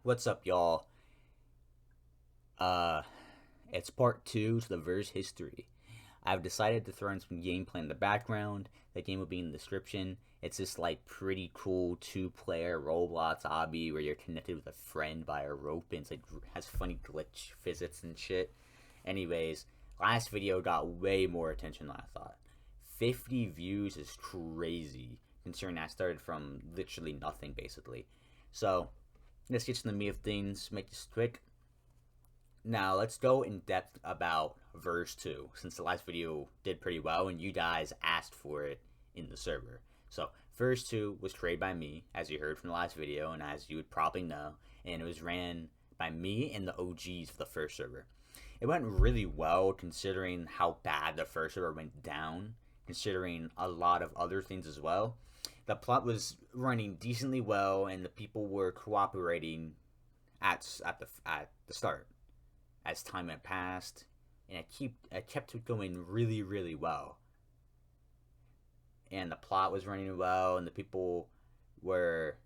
What's up, y'all? Uh, it's part two to the VERS history. I've decided to throw in some gameplay in the background. The game will be in the description. It's this like pretty cool two-player Roblox hobby where you're connected with a friend by a rope and it's like has funny glitch physics and shit. Anyways, last video got way more attention than I thought. 50 views is crazy considering I started from literally nothing basically. So let's get to the meat of things. Make this quick. Now let's go in depth about verse 2 since the last video did pretty well and you guys asked for it in the server. So verse 2 was created by me, as you heard from the last video and as you would probably know, and it was ran by me and the OGs for the first server. It went really well considering how bad the first server went down, considering a lot of other things as well. The plot was running decently well and the people were cooperating at the start. As time had passed, and I kept it going really well. And the plot was running well, and the people were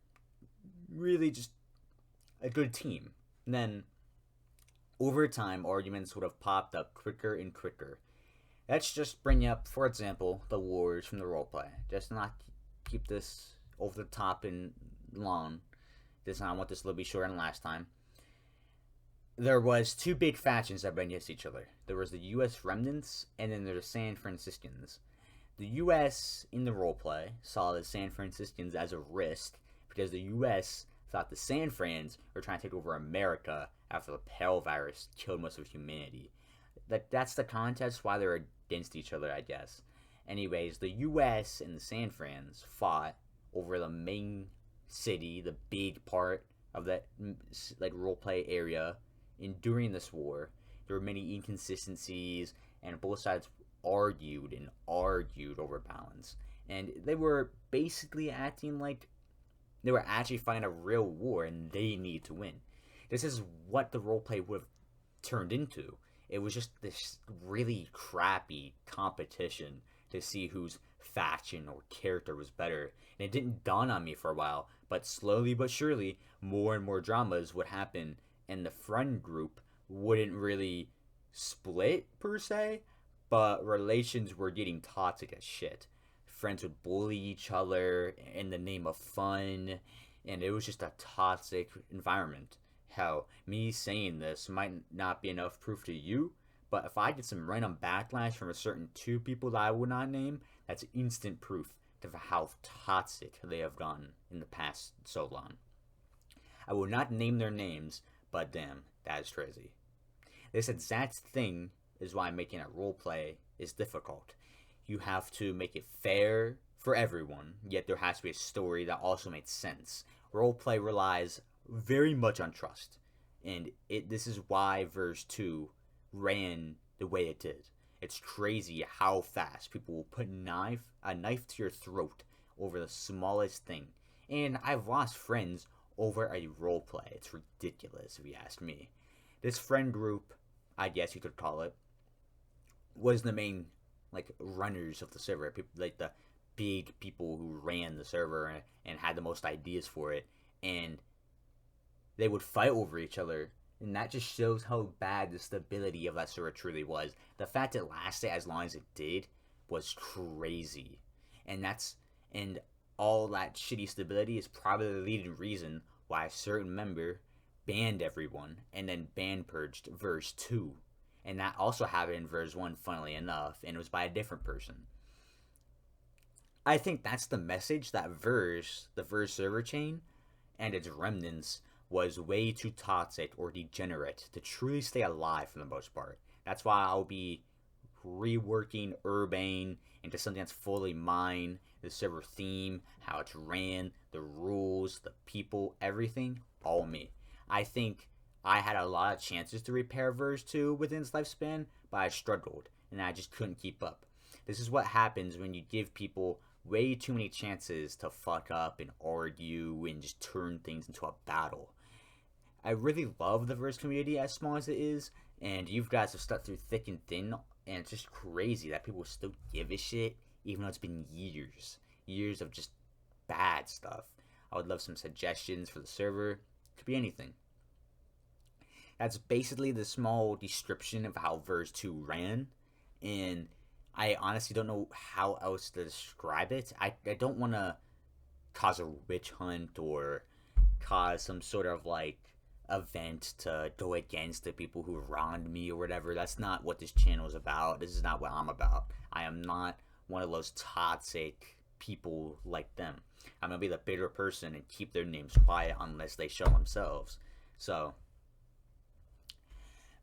really just a good team. And then, over time, arguments would have popped up quicker and quicker. Let's just bring up, for example, the wars from the roleplay. Just not keep this over the top and long. I want this a little bit shorter than last time. There was two big factions that ran against each other. There was the U.S. remnants, and then there was the San Franciscans. The U.S. in the roleplay saw the San Franciscans as a risk because the U.S. thought the San Frans were trying to take over America after the Pale virus killed most of humanity. That's the context why they're against each other, I guess. Anyways, the U.S. and the San Frans fought over the main city, the big part of that like roleplay area. And during this war, there were many inconsistencies, and both sides argued over balance. And they were basically acting like they were actually fighting a real war and they need to win. This is what the roleplay would have turned into. It was just this really crappy competition to see whose faction or character was better. And it didn't dawn on me for a while, but slowly but surely, more and more dramas would happen and the friend group wouldn't really split per se, but relations were getting toxic as shit. Friends would bully each other in the name of fun, and it was just a toxic environment. Hell, me saying this might not be enough proof to you, but if I get some random backlash from a certain two people that I would not name, that's instant proof to how toxic they have gone in the past so long. I will not name their names, but damn, that is crazy. This exact thing is why making a roleplay is difficult. You have to make it fair for everyone, yet there has to be a story that also makes sense. Roleplay relies very much on trust, and this is why verse 2 ran the way it did. It's crazy how fast people will put a knife to your throat over the smallest thing. And I've lost friends over a roleplay. It's ridiculous if you ask me. This friend group, I guess you could call it, was the main like runners of the server. People, like the big people who ran the server and had the most ideas for it, and they would fight over each other. And that just shows how bad the stability of that server truly was. The fact it lasted as long as it did was crazy, and all that shitty stability is probably the leading reason why a certain member banned everyone and then ban purged verse 2. And that also happened in verse 1, funnily enough, and it was by a different person. I think that's the message that the verse server chain and its remnants was way too toxic or degenerate to truly stay alive for the most part. That's why I'll be reworking Urbane into something that's fully mine, the server theme, how it's ran, the rules, the people, everything, all me. I think I had a lot of chances to repair verse 2 within its lifespan, but I struggled, and I just couldn't keep up. This is what happens when you give people way too many chances to fuck up and argue and just turn things into a battle. I really love the verse community as small as it is, and you guys have stuck through thick and thin, and it's just crazy that people still give a shit, even though it's been years of just bad stuff. I would love some suggestions for the server. Could be anything. that's basically the small description of how VERS 2 ran, and I honestly don't know how else to describe it. I don't want to cause a witch hunt or cause some sort of like event to go against the people who wronged me or whatever. That's not what this channel is about. This is not what I'm about. I am not one of those toxic people like them. I'm gonna be the bitter person and keep their names quiet unless they show themselves. So,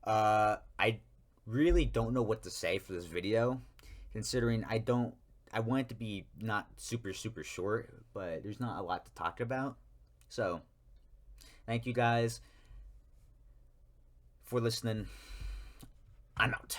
I really don't know what to say for this video, considering I want it to be not super short, but there's not a lot to talk about. So, thank you guys for listening. I'm out.